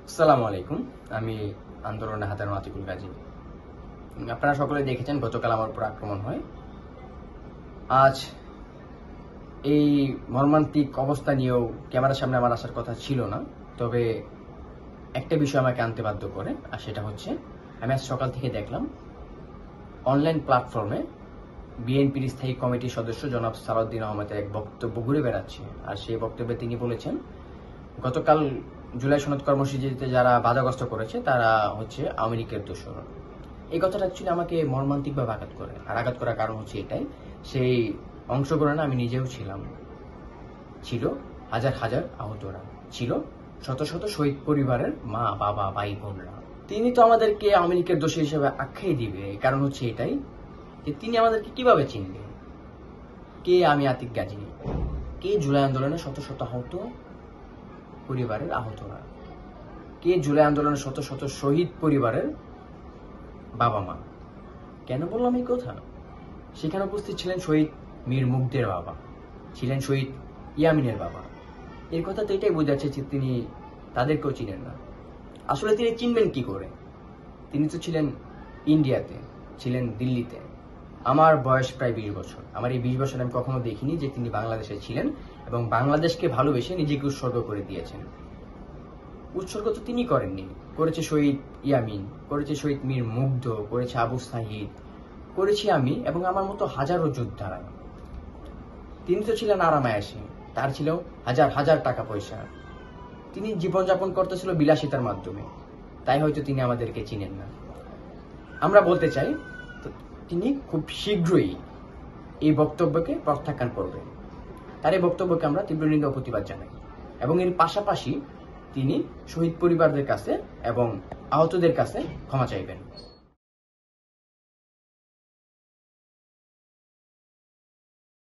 আসসালামু আলাইকুম। আমি আন্দোলনে হাতের আতিকুল গাজী। আপনারা সকলে দেখেছেন গতকাল আমার উপর আক্রমণ হয়। আজ এই মর্মান্তিক অবস্থা নিয়েও ক্যামেরার সামনে আমার আসার কথা ছিল না, তবে একটা বিষয় আমাকে আনতে বাধ্য করে, আর সেটা হচ্ছে আমি আজ সকাল থেকে দেখলাম অনলাইন প্ল্যাটফর্মে বিএনপির স্থায়ী কমিটির সদস্য জনাব সালাউদ্দিন আহমেদের এক বক্তব্য ঘুরে বেড়াচ্ছে। আর সেই বক্তব্যে তিনি বলেছেন গতকাল জুলাই সনদ কর্মসূচিতে যারা বাধাগ্রস্ত করেছে তারা হচ্ছে আওয়ামী লীগের দোষর। এই কথাটা অ্যাকচুয়ালি আমাকে মর্মান্তিকভাবে আঘাত করে, আর আঘাত করার কারণ হচ্ছে এটাই, সেই অংশগ্রহণে আমি নিজেও ছিলাম। ছিল হাজার হাজার আহতরা, ছিল শত শত শহীদ পরিবারের মা বাবা ভাই বোনরা। তিনি তো আমাদেরকে আওয়ামী লীগের দোষী হিসেবে আখ্যাই দিবে। কারণ হচ্ছে এটাই যে তিনি আমাদেরকে কিভাবে চিনবে। কে আমি আতিক গাজী, কে জুলাই আন্দোলনে শত শত আহত পরিবারের আহতরা, কে জুলাই আন্দোলনের শত শত শহীদ পরিবারের বাবা মা। কেন বললাম এই কথা? সেখানে উপস্থিত ছিলেন শহীদ মীর মুগ্ধের বাবা, ছিলেন শহীদ ইয়ামিনের বাবা। এর কথা তো এটাই বোঝাচ্ছে যে তিনি তাদেরকেও চিনেন না। আসলে তিনি চিনবেন কি করে? তিনি তো ছিলেন ইন্ডিয়াতে, ছিলেন দিল্লিতে। আমার বয়স প্রায় 20 বছর। আমার এই 20 বছর আমি কখনো দেখিনি যে তিনি বাংলাদেশে ছিলেন এবং বাংলাদেশকে ভালোবেসে নিজেকে উৎসর্গ করে দিয়েছেন। উৎসর্গ তো তিনি করেননি, করেছে শহীদ ইয়ামিন, করেছে শহীদ মীর মুগ্ধ, করেছে আবু সাহিদ, করেছি আমি এবং আমার মতো হাজারো যোদ্ধারা। তিনি তো ছিলেন আরামায়াসী, তার ছিল হাজার হাজার টাকা পয়সা। তিনি জীবনযাপন করতেছিল বিলাসিতার মাধ্যমে, তাই হয়তো তিনি আমাদেরকে চিনেন না। আমরা বলতে চাই তিনি খুব শীঘ্রই এই বক্তব্যকে প্রত্যাখ্যান করবেন। তার এই বক্তব্যকে আমরা তীব্র নিন্দা ও প্রতিবাদ জানাই এবং এর পাশাপাশি তিনি শহীদ পরিবারদের কাছে এবং আহতদের কাছে ক্ষমা চাইবেন।